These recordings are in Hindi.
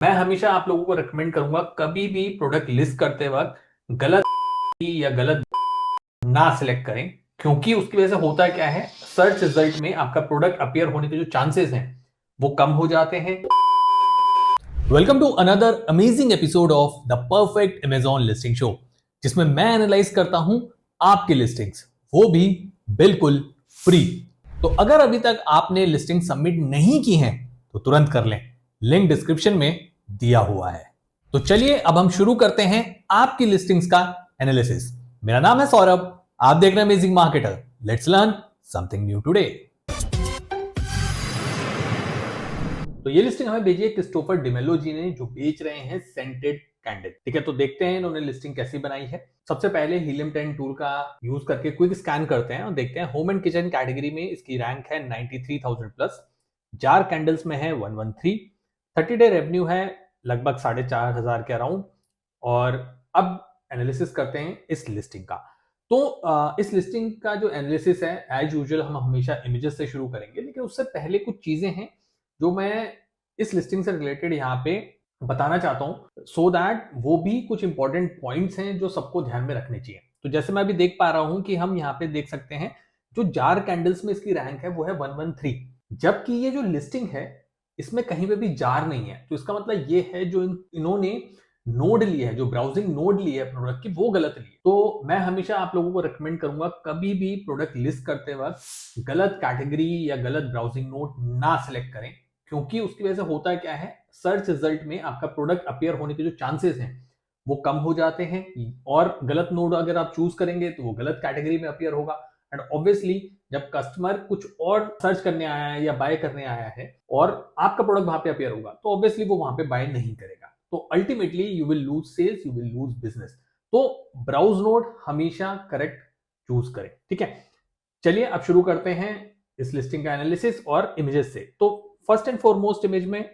मैं हमेशा आप लोगों को रिकमेंड करूंगा कभी भी प्रोडक्ट लिस्ट करते वक्त गलत या गलत ना सिलेक्ट करें, क्योंकि उसकी वजह से होता क्या है, सर्च रिजल्ट में आपका प्रोडक्ट अपीयर होने के जो चांसेस हैं वो कम हो जाते हैं। Welcome to another amazing episode of the perfect Amazon listing show, जिसमें मैं एनालाइज करता हूं आपकी लिस्टिंग्स, वो भी बिल्कुल फ्री। तो अगर अभी तक आपने लिस्टिंग सबमिट नहीं की हैं तो तुरंत कर लें, लिंक डिस्क्रिप्शन में दिया हुआ है। तो चलिए अब हम शुरू करते हैं आपकी लिस्टिंग्स का एनालिसिस। मेरा नाम है सौरभ, आप देख रहे हैं amazing marketer. Let's learn something new today. तो ये लिस्टिंग हमें भेजी है क्रिस्टोफर डिमेलो जी ने, जो बेच रहे हैं सेंटेड कैंडल। ठीक है, तो देखते हैं इन्होंने लिस्टिंग कैसी बनाई है। सबसे पहले हीलियम 10 टूल का यूज करके क्विक स्कैन करते हैं और देखते हैं होम एंड किचन कैटेगरी में इसकी रैंक है 93,000 प्लस, जार कैंडल्स में है 113, 30 डे रेवेन्यू है लगभग 4,500 के अराउंड। और अब एनालिसिस करते हैं इस लिस्टिंग का। तो इस लिस्टिंग का जो एनालिसिस है, एज यूजुअल हम हमेशा इमेजेस से शुरू करेंगे, लेकिन उससे पहले कुछ चीजें हैं जो मैं इस लिस्टिंग से रिलेटेड यहाँ पे बताना चाहता हूं, सो दैट वो भी कुछ इंपॉर्टेंट पॉइंट्स हैं जो सबको ध्यान में रखने चाहिए। तो जैसे मैं अभी देख पा रहा हूं कि हम यहाँ पे देख सकते हैं जो जार कैंडल्स में इसकी रैंक है वो है 113, जबकि ये जो लिस्टिंग है इसमें कहीं पे भी जार नहीं है। तो इसका मतलब ये है जो इन्होंने नोड ली है, जो ब्राउजिंग नोड ली है प्रोडक्ट की, वो गलत ली है। तो मैं हमेशा आप लोगों को रिकमेंड करूंगा कभी भी प्रोडक्ट लिस्ट करते वक्त गलत कैटेगरी या गलत ब्राउजिंग नोड ना सिलेक्ट करें, क्योंकि उसकी वजह से होता क्या है, सर्च रिजल्ट में आपका प्रोडक्ट अपीयर होने के जो चांसेस हैं वो कम हो जाते हैं। और गलत नोड अगर आप चूज करेंगे तो वो गलत कैटेगरी में अपीयर होगा। एंड ऑब्वियसली जब कस्टमर कुछ और सर्च करने आया है या बाय करने आया है और आपका प्रोडक्ट वहां पे अपीयर होगा, तो ऑब्वियसली वो वहां पे बाय नहीं करेगा। तो ultimately you will lose sales, you will lose business. तो ब्राउज नोड हमेशा करेक्ट चूज करें। ठीक है, चलिए अब शुरू करते हैं इस लिस्टिंग का एनालिसिस और इमेजेस से। तो फर्स्ट एंड फॉरमोस्ट इमेज में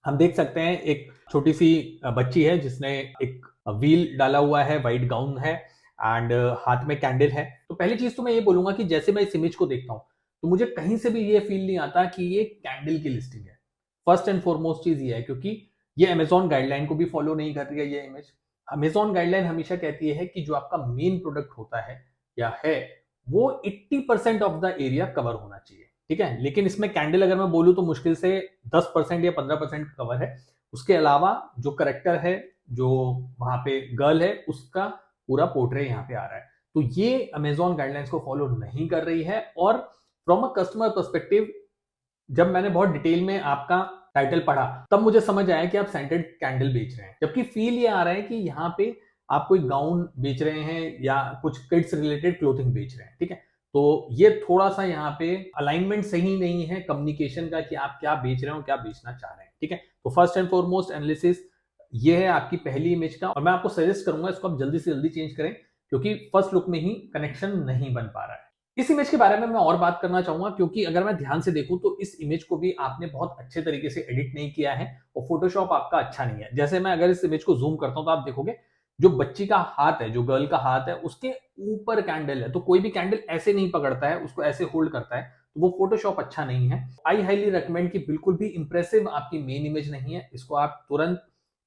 हम देख सकते हैं एक छोटी सी बच्ची है जिसने एक व्हील डाला हुआ है, वाइट गाउन है एंड हाथ में कैंडल है। तो पहली चीज तो मैं ये बोलूंगा कि जैसे मैं इस इमेज को देखता हूं तो मुझे कहीं से भी ये फील नहीं आता कि ये कैंडल की लिस्टिंग है। फर्स्ट एंड फॉरमोस्ट चीज ये है क्योंकि ये अमेजॉन गाइडलाइन को भी फॉलो नहीं कर रही है ये इमेज। अमेजॉन गाइडलाइन हमेशा कहती है कि जो आपका मेन प्रोडक्ट होता है या है वो 80% ऑफ द एरिया कवर होना चाहिए। ठीक है, लेकिन इसमें कैंडल अगर मैं बोलूं तो मुश्किल से 10% या 15% कवर है। उसके अलावा जो करेक्टर है, जो वहां पे गर्ल है, उसका पूरा पोर्ट्रे यहाँ पे आ रहा है। तो ये अमेजॉन गाइडलाइंस को फॉलो नहीं कर रही है। और फ्रॉम अ कस्टमर पर्सपेक्टिव, जब मैंने बहुत डिटेल में आपका टाइटल पढ़ा तब मुझे समझ आया कि आप सेंटेड कैंडल बेच रहे हैं, जबकि फील ये आ रहा है कि यहाँ पे आप कोई गाउन बेच रहे हैं या कुछ किड्स रिलेटेड क्लोथिंग बेच रहे हैं। ठीक है, तो ये थोड़ा सा यहाँ पे अलाइनमेंट सही नहीं है कम्युनिकेशन का कि आप क्या बेच रहे हो, क्या बेचना चाह रहे हैं। ठीक है, तो फर्स्ट एंड फॉरमोस्ट एनालिसिस ये है आपकी पहली इमेज का, और मैं आपको सजेस्ट करूंगा इसको आप जल्दी से जल्दी चेंज करें, क्योंकि फर्स्ट लुक में ही कनेक्शन नहीं बन पा रहा है। इस इमेज के बारे में मैं और बात करना चाहूंगा, क्योंकि अगर मैं ध्यान से देखूं तो इस इमेज को भी आपने बहुत अच्छे तरीके से एडिट नहीं किया है और फोटोशॉप आपका अच्छा नहीं है। जैसे मैं अगर इस इमेज को जूम करता हूं तो आप देखोगे जो बच्ची का हाथ है, जो गर्ल का हाथ है, उसके ऊपर कैंडल है। तो कोई भी कैंडल ऐसे नहीं पकड़ता है, उसको ऐसे होल्ड करता है, तो वो फोटोशॉप अच्छा नहीं है। आई हाईली रिकमेंड कि बिल्कुल भी इंप्रेसिव आपकी मेन इमेज नहीं है, इसको आप तुरंत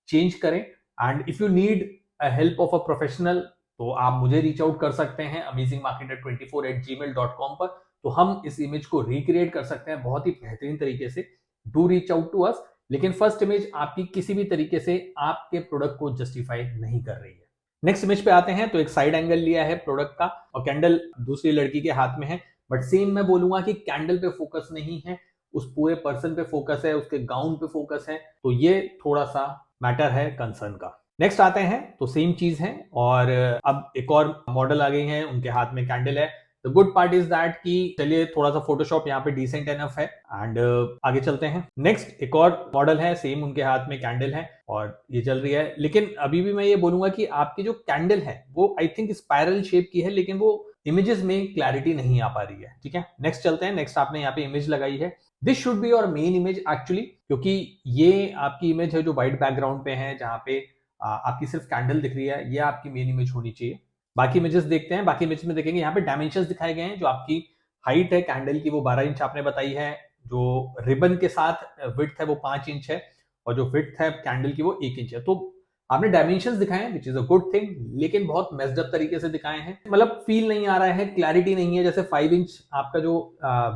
चेंज करें। And if you need help of a professional तो आप मुझे रीच आउट कर सकते हैं amazingmarketer24@gmail.com पर। तो हम इस इमेज को रिक्रिएट कर सकते हैं बहुत ही बेहतरीन तरीके से। Do reach out to us. लेकिन फर्स्ट इमेज आपकी किसी भी तरीके से आपके प्रोडक्ट को जस्टिफाई नहीं कर रही है। नेक्स्ट इमेज पे आते हैं। तो एक साइड एंगल लिया है प्रोडक्ट का और कैंडल दूसरी लड़की के हाथ में है, बट सेम मैं बोलूंगा कि कैंडल पे फोकस नहीं है, उस पूरे पर्सन पे फोकस है, उसके गाउन पे फोकस है। तो ये थोड़ा सा मैटर है कंसर्न का। नेक्स्ट आते हैं तो सेम चीज है, और अब एक और मॉडल आ गई हैं, उनके हाथ में कैंडल है। The good part is that कि चलिए थोड़ा सा फोटोशॉप यहाँ पे डिसेंट एनफ है। एंड आगे चलते हैं। नेक्स्ट एक और मॉडल है, सेम उनके हाथ में कैंडल है और ये चल रही है। लेकिन अभी भी मैं ये बोलूंगा कि आपकी जो कैंडल है वो आई थिंक स्पाइरल शेप की है, लेकिन वो इमेजेस में क्लैरिटी नहीं आ पा रही है। ठीक है, नेक्स्ट चलते हैं। नेक्स्ट आपने यहाँ पे इमेज लगाई है, this should be your main image actually, क्योंकि ये आपकी इमेज है जो व्हाइट बैकग्राउंड पे है, जहां पे आपकी सिर्फ कैंडल दिख रही है। ये आपकी मेन इमेज होनी चाहिए। बाकी इमेजेस देखते हैं। बाकी इमेज में देखेंगे यहाँ पे डायमेंशंस दिखाए गए हैं। जो आपकी हाइट है कैंडल की वो 12 इंच आपने बताई है, जो रिबन के साथ विड्थ है वो 5 इंच है, और जो विड्थ है कैंडल की वो 1 इंच है। तो आपने डायमेंशंस दिखाए हैं विच इज अ गुड थिंग, लेकिन बहुत मेस्ड अप तरीके से दिखाए हैं, मतलब फील नहीं आ रहा है, क्लैरिटी नहीं है। जैसे 5 इंच आपका जो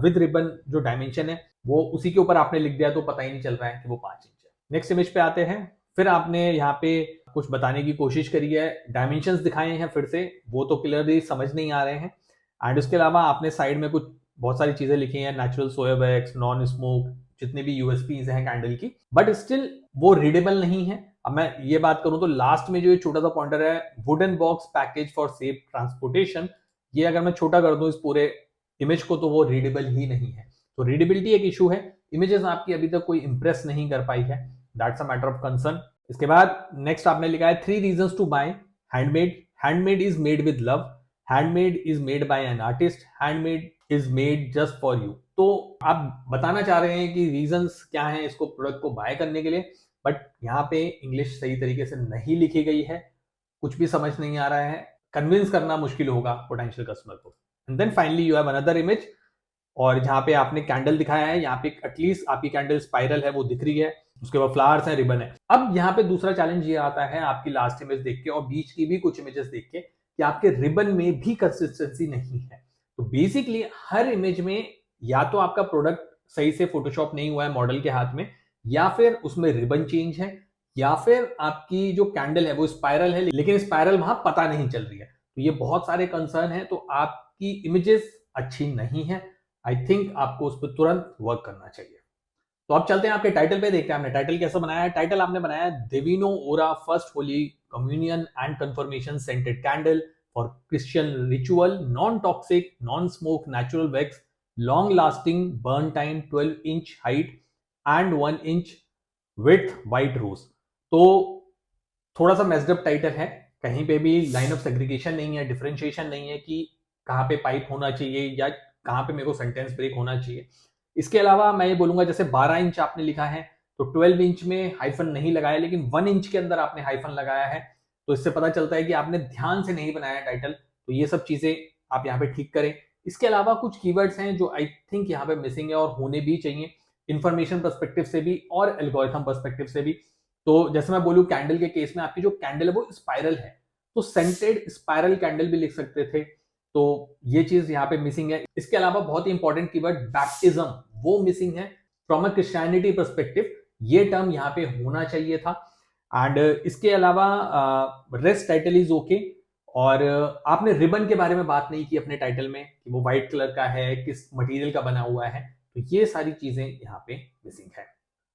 विद रिबन जो डायमेंशन है वो उसी के ऊपर आपने लिख दिया तो पता ही नहीं चल रहा है कि वो 5 इंच है। नेक्स्ट इमेज पे आते हैं। फिर आपने यहाँ पे कुछ बताने की कोशिश करी है, डायमेंशंस दिखाए हैं फिर से, वो तो क्लियरली समझ नहीं आ रहे हैं। एंड उसके अलावा आपने साइड में कुछ बहुत सारी चीजें लिखी हैं, नेचुरल सोया वैक्स, नॉन स्मोक, जितने भी यूएसपीज हैं कैंडल की, बट स्टिल वो रीडेबल नहीं है। अब मैं ये बात करूं तो लास्ट में जो ये छोटा सा पॉइंटर है, wooden box package for safe transportation, ये अगर मैं छोटा कर दूं इस पूरे इमेज को तो वो रीडेबल ही नहीं है। तो रीडेबिलिटी एक इशू है, इमेजेस आपकी अभी तक कोई इंप्रेस नहीं कर पाई है, that's a matter of concern. इसके बाद नेक्स्ट आपने लिखा है 3 reasons to buy handmade. Handmade is made with love, handmade is made by an artist, handmade is made just for you. तो आप बताना चाह रहे हैं कि रीजंस क्या हैं इसको प्रोडक्ट को बाय करने के लिए, बट यहाँ पे इंग्लिश सही तरीके से नहीं लिखी गई है, कुछ भी समझ नहीं आ रहा है, कन्विंस करना मुश्किल होगा पोटेंशियल कस्टमर को। And then finally you have another image, और जहाँ पे आपने कैंडल दिखाया है, यहाँ पे एटलीस्ट आपकी कैंडल स्पाइरल है वो दिख रही है, उसके बाद फ्लावर्स है, रिबन है। अब यहाँ पे दूसरा चैलेंज ये आता है आपकी लास्ट इमेज देख के और बीच की भी कुछ इमेजेस देख के कि आपके रिबन में भी कंसिस्टेंसी नहीं है। तो बेसिकली हर इमेज में या तो आपका प्रोडक्ट सही से फोटोशॉप नहीं हुआ है मॉडल के हाथ में, या फिर उसमें रिबन चेंज है, या फिर आपकी जो कैंडल है वो स्पाइरल है लेकिन स्पाइरल वहां पता नहीं चल रही है। तो ये बहुत सारे कंसर्न है, तो आपकी इमेजेस अच्छी नहीं है। आई थिंक आपको उस पर तुरंत वर्क करना चाहिए। तो अब चलते हैं आपके टाइटल पे, देखते हैं आपने टाइटल कैसे बनाया है। टाइटल आपने बनाया है Divino Aura first holy communion and confirmation scented candle for Christian ritual, non toxic, non smoke, natural wax, long lasting, burn time, 12 inch height and 1 inch with white rose. तो थोड़ा सा मेस्ड अप टाइटल है, कहीं पे भी लाइन ऑफ सेग्रीगेशन नहीं है, डिफरेंशिएशन नहीं है कि कहाँ पे पाइप होना चाहिए या कहाँ पे मेरे को सेंटेंस ब्रेक होना चाहिए। इसके अलावा मैं ये बोलूंगा जैसे 12 इंच आपने लिखा है तो 12 इंच में हाइफन नहीं लगाया, लेकिन 1 इंच के अंदर आपने हाइफन लगाया है, तो इससे पता चलता है कि आपने ध्यान से नहीं बनाया टाइटल। तो ये सब चीजें आप यहाँ पे ठीक करें। इसके अलावा कुछ कीवर्ड्स हैं जो आई थिंक यहाँ पे मिसिंग है और होने भी चाहिए, इंफॉर्मेशन पर्सपेक्टिव से भी और एल्गोरिथम पर्सपेक्टिव से भी। तो जैसे मैं बोलूं कैंडल के केस में आपकी जो कैंडल है वो स्पाइरल है, तो सेंटेड स्पाइरल कैंडल भी लिख सकते थे, तो ये चीज यहाँ पे मिसिंग है। इसके अलावा बहुत ही इंपॉर्टेंट कीवर्ड बैप्टिज्म वो मिसिंग है, फ्रॉम अ क्रिश्चियनिटी पर्सपेक्टिव ये टर्म यहाँ पे होना चाहिए था। एंड इसके अलावा रेस्ट टाइटल इज ओके, और आपने रिबन के बारे में बात नहीं की अपने टाइटल में कि वो व्हाइट कलर का है, किस मटेरियल का बना हुआ है, तो ये सारी चीजें यहाँ पे मिसिंग है।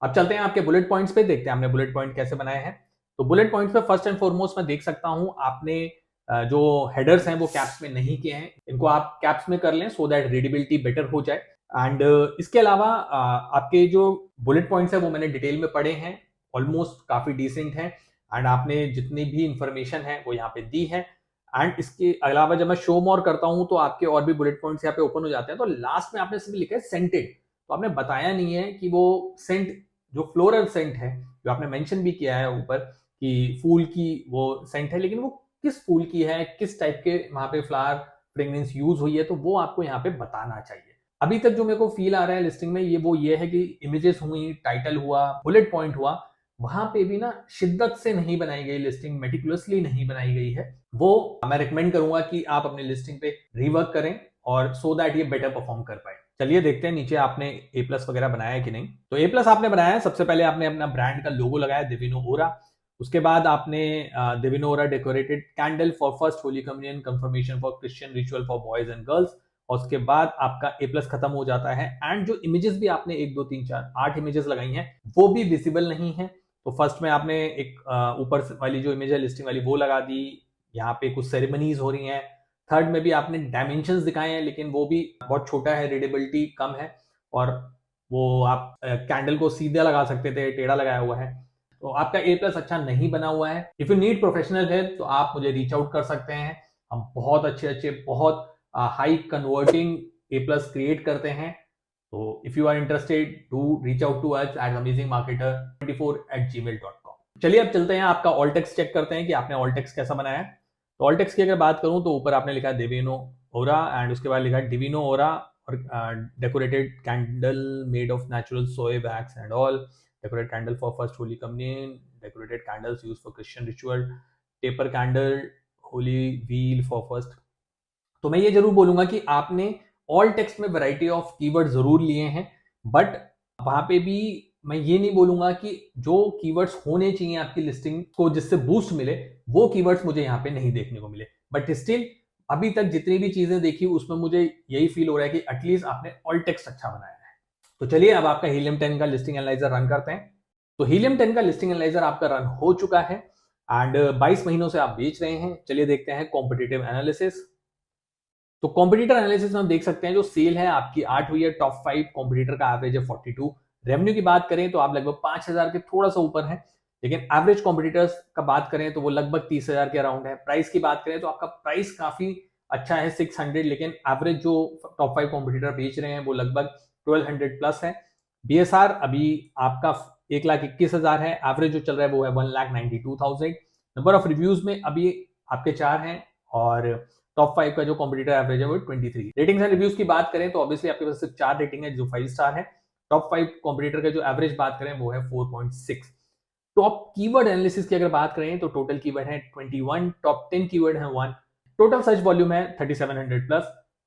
अब चलते हैं आपके बुलेट पॉइंट्स पे, देखते हैं हमने बुलेट पॉइंट कैसे बनाए हैं। तो बुलेट पॉइंट्स पे फर्स्ट एंड फॉरमोस्ट मैं देख सकता हूं आपने जो हेडर्स हैं वो कैप्स में नहीं किए हैं, इनको आप कैप्स में कर लें सो दैट रीडेबिलिटी बेटर हो जाए। एंड इसके अलावा आपके जो बुलेट पॉइंट्स है वो मैंने डिटेल में पढ़े हैं, ऑलमोस्ट काफी डिसेंट हैं, एंड आपने जितनी भी इंफॉर्मेशन है वो यहाँ पे दी है। एंड इसके अलावा जब मैं शो मोर करता हूं तो आपके और भी बुलेट पॉइंट्स यहाँ पे ओपन हो जाते हैं। तो लास्ट में आपने सिर्फ लिखा है सेंटेड, तो आपने बताया नहीं है कि वो सेंट जो फ्लोरल सेंट है, जो आपने मेंशन भी किया है ऊपर कि फूल की वो सेंट है, लेकिन वो किस फूल की है, किस टाइप के वहां पे फ्लावर फ्रेग्रेंस यूज हुई है, तो वो आपको यहाँ पे बताना चाहिए। अभी तक जो मेरे को फील आ रहा है लिस्टिंग में ये है कि इमेजेस हुई, टाइटल हुआ, बुलेट पॉइंट हुआ, वहां पे भी ना शिद्दत से नहीं बनाई गई लिस्टिंग, मेटिकुलसली नहीं बनाई गई है। वो मैं रिकमेंड करूंगा कि आप अपने लिस्टिंग पे रिवर्क करें और सो दैट ये बेटर परफॉर्म कर पाए। चलिए देखते हैं नीचे आपने ए प्लस वगैरह बनाया है कि नहीं। तो ए प्लस आपने बनाया है, सबसे पहले आपने अपना ब्रांड का लोगो लगाया दिविनो ओरा, उसके बाद आपने Divino Aura decorated candle for first holy communion confirmation for Christian ritual for boys and girls, और उसके बाद आपका ए प्लस खत्म हो जाता है। एंड जो इमेजेस भी आपने 1 2 3 4 8 इमेजेस लगाई हैं वो भी विजिबल नहीं है। तो फर्स्ट में आपने एक ऊपर वाली जो इमेज है लिस्टिंग वाली वो लगा दी, यहाँ पे कुछ सेरेमनीज हो रही हैं। थर्ड में भी आपने डायमेंशंस दिखाए हैं लेकिन वो भी बहुत छोटा है, रीडेबिलिटी कम है, और वो आप कैंडल को सीधा लगा सकते थे, टेढ़ा लगाया हुआ है। तो आपका ए प्लस अच्छा नहीं बना हुआ है। If you need professional help तो आप मुझे रीच आउट कर सकते हैं, हम बहुत अच्छे बहुत high converting A plus create करते हैं। तो if you are interested to reach out to us at amazingmarketer24@gmail.com। चलिए अब चलते हैं, आपका ऑल टेक्स्ट चेक करते हैं कि आपने ऑल टेक्स्ट कैसा बनाया है। तो ऑल टेक्स्ट की अगर बात करूं तो ऊपर आपने लिखा है दिविनो ओरा, एंड उसके बाद लिखा है डिविनो ओरा और decorated candle made of natural soy wax and all, decorate candle for first holy communion, decorated candles use for Christian ritual, taper candle, holy wheel for first. तो मैं ये जरूर बोलूंगा कि आपने ऑल टेक्स्ट में वैरायटी ऑफ कीवर्ड जरूर लिए हैं, बट वहां पे भी मैं ये नहीं बोलूंगा कि जो कीवर्ड्स होने चाहिए आपकी लिस्टिंग को जिससे बूस्ट मिले वो कीवर्ड्स मुझे यहाँ पे नहीं देखने को मिले। बट स्टिल अभी तक जितनी भी चीजें देखी उसमें मुझे यही फील हो रहा है कि एटलीस्ट आपने ऑल टेक्स्ट अच्छा बनाया है। तो चलिए अब आपका हीलियम 10 का लिस्टिंग एनालाइजर रन करते हैं। तो हीलियम 10 का लिस्टिंग एनालाइजर आपका रन हो चुका है एंड 22 महीनों से आप बेच रहे हैं। चलिए देखते हैं कॉम्पिटिटिव एनालिसिस। तो कॉम्पिटिटर एनालिसिस में हम देख सकते हैं जो सेल है आपकी 8 हुई है, टॉप 5 कॉम्पिटिटर का एवरेज है 42। रेवेन्यू की बात करें तो आप लगभग 5000 के थोड़ा सा ऊपर है, लेकिन एवरेज कॉम्पिटिटर्स का बात करें तो वो लगभग 30,000 के अराउंड है। प्राइस की बात करें तो आपका प्राइस काफी अच्छा है 600, लेकिन एवरेज जो टॉप 5 कॉम्पिटिटर बेच रहे हैं वो लगभग 1200 प्लस है। बीएसआर अभी आपका 1,21,000 है, एवरेज जो चल रहा है वो है 1,92,000। नंबर ऑफ रिव्यूज में अभी आपके 4 हैं और टॉप 5 का जो कॉम्पिटिटर एवरेज है वो 23। रेटिंग्स एंड रिव्यूज की बात करें तो ऑब्वियसली आपके पास सिर्फ 4 रेटिंग है जो 5 स्टार है। टॉप 5 कॉम्पिटिटर का जो एवरेज बात करें वो है 4.6। टॉप कीवर्ड एनालिसिस की अगर बात करें तो टोटल कीवर्ड है 21, टॉप 10 कीवर्ड है 1, टोटल सर्च वॉल्यूम है 3700 प्लस,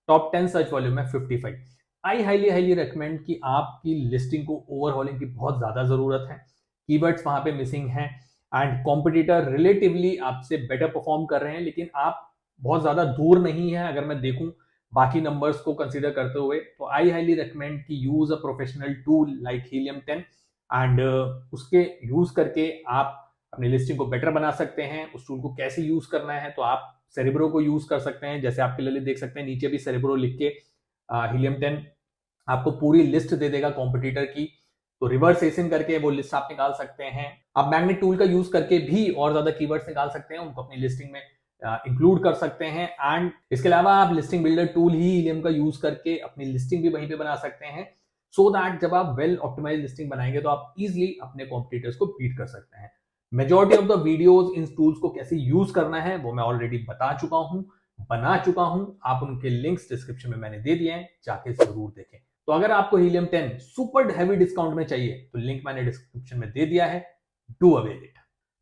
टॉप 10 सर्च वॉल्यूम है 55। आई हाईली रिकमेंड कि आपकी लिस्टिंग को ओवरहॉलिंग की बहुत ज्यादा जरूरत है। कीवर्ड्स वहां पे मिसिंग है एंड कॉम्पिटिटर रिलेटिवली आपसे बेटर परफॉर्म कर रहे हैं, लेकिन आप बहुत ज्यादा दूर नहीं है अगर मैं देखूं बाकी नंबर्स को कंसीडर करते हुए। तो आई हाईली रिकमेंड कि use a professional tool like helium 10 and उसके यूज करके आप अपनी लिस्टिंग को बेटर बना सकते हैं। उस टूल को कैसे यूज करना है तो आप सेरेब्रो को यूज कर सकते हैं, जैसे आपके लिए देख सकते हैं नीचे भी सेरेब्रो लिख के हीलियम 10 आपको पूरी लिस्ट दे देगा कॉम्पिटिटर की। तो रिवर्स एसिन करके वो लिस्ट आप निकाल सकते हैं। आप मैग्नेट टूल का यूज करके भी और ज्यादा कीवर्ड्स निकाल सकते हैं, उनको अपनी लिस्टिंग में इंक्लूड कर सकते हैं। एंड इसके अलावा आप लिस्टिंग बिल्डर टूल ही हीलियम का यूज करके अपनी लिस्टिंग भी वहीं पे बना सकते हैं, सो दैट जब आप वेल ऑप्टिमाइज लिस्टिंग बनाएंगे तो आप इजिली अपने कॉम्पिटिटर्स को बीट कर सकते हैं। Majority of the videos in tools को कैसे यूज करना है वो मैं ऑलरेडी बता चुका हूं, बना चुका हूं। आप उनके लिंक्स डिस्क्रिप्शन में मैंने दे दिए हैं, जाके जरूर देखें। तो अगर आपको हीलियम 10 सुपर हेवी डिस्काउंट में चाहिए तो लिंक मैंने डिस्क्रिप्शन में दे दिया है, डू अवेल इट।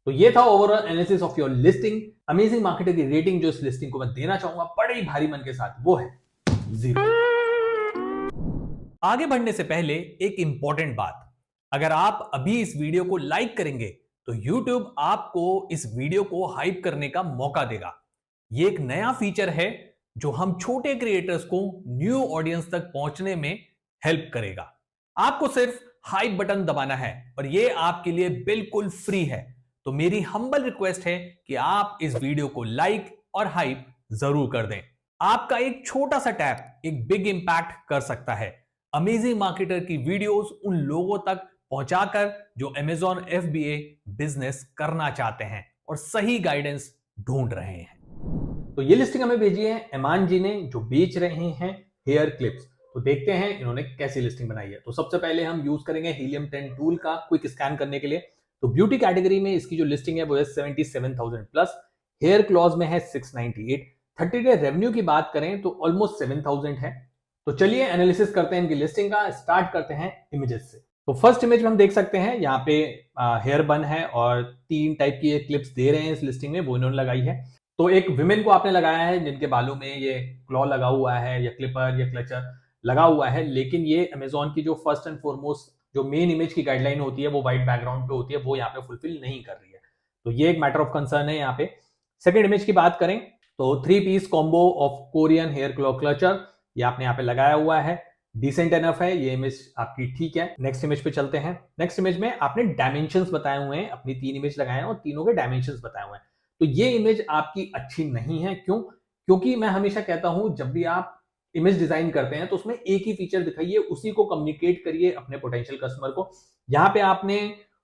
तो ये था overall analysis of your listing. Amazing marketer की रेटिंग जो इस लिस्टिंग को मैं देना चाहूंगा बड़े ही भारी मन के साथ वो है 0। आगे बढ़ने से पहले एक इंपॉर्टेंट बात, अगर आप अभी इस वीडियो को लाइक करेंगे तो YouTube आपको इस वीडियो को हाइप करने का मौका देगा। ये एक नया फीचर है जो हम छोटे क्रिएटर्स को न्यू ऑडियंस तक पहुंचने में हेल्प करेगा। आपको सिर्फ हाइप बटन दबाना है और ये आपके लिए बिल्कुल फ्री है। तो मेरी हम्बल रिक्वेस्ट है कि आप इस वीडियो को लाइक और हाइप जरूर कर दें। आपका एक छोटा सा टैप एक बिग इंपैक्ट कर सकता है। अमेजिंग मार्केटर की वीडियोस उन लोगों तक पहुंचाकर जो Amazon FBA बिजनेस करना चाहते हैं और सही गाइडेंस ढूंढ रहे हैं। तो ये लिस्टिंग हमें भेजी है एमान जी ने, जो बेच रहे हैं हेयर क्लिप्स। तो देखते हैं इन्होंने कैसी लिस्टिंग बनाई है। तो सबसे पहले हम यूज करेंगे हीलियम 10 टूल का क्विक स्कैन करने के लिए। तो ब्यूटी कैटेगरी में इसकी जो लिस्टिंग है वो है 77,000 प्लस, हेयर क्लॉज में है 698। 30 डे रेवेन्यू की बात करें तो ऑलमोस्ट 7,000 है। तो चलिए एनालिसिस करते हैं इनकी लिस्टिंग का। स्टार्ट करते हैं इमेजेस से। तो फर्स्ट इमेज में हम देख सकते हैं यहाँ पे हेयर बन है और 3 टाइप की ये क्लिप्स दे रहे हैं इस लिस्टिंग में, वो इन्होंने लगाई है। तो एक विमेन को आपने लगाया है जिनके बालों में ये क्लॉ लगा हुआ है या क्लिपर या क्लचर लगा हुआ है, लेकिन ये अमेजॉन की जो फर्स्ट एंड फॉरमोस्ट जो मेन इमेज की गाइडलाइन होती है वो व्हाइट बैकग्राउंड पे होती है, वो यहाँ पे फुलफिल नहीं कर रही है। तो ये एक मैटर ऑफ कंसर्न है यहाँ पे। सेकेंड इमेज की बात करें तो 3 piece combo of Korean hair claw clutcher ये आपने यहाँ पे लगाया हुआ है, डिसेंट एनफ है, ये इमेज आपकी ठीक है। नेक्स्ट इमेज पे चलते हैं। नेक्स्ट इमेज में आपने डायमेंशंस बताए हुए हैं, अपनी 3 इमेज लगाए हैं और तीनों के डायमेंशंस बताए हुए हैं। तो ये इमेज आपकी अच्छी नहीं है। क्यों? क्योंकि मैं हमेशा कहता हूं जब भी आप इमेज डिजाइन करते हैं तो उसमें एक ही फीचर दिखाइए, उसी को कम्युनिकेट करिए अपने पोटेंशियल कस्टमर को। यहाँ पे आपने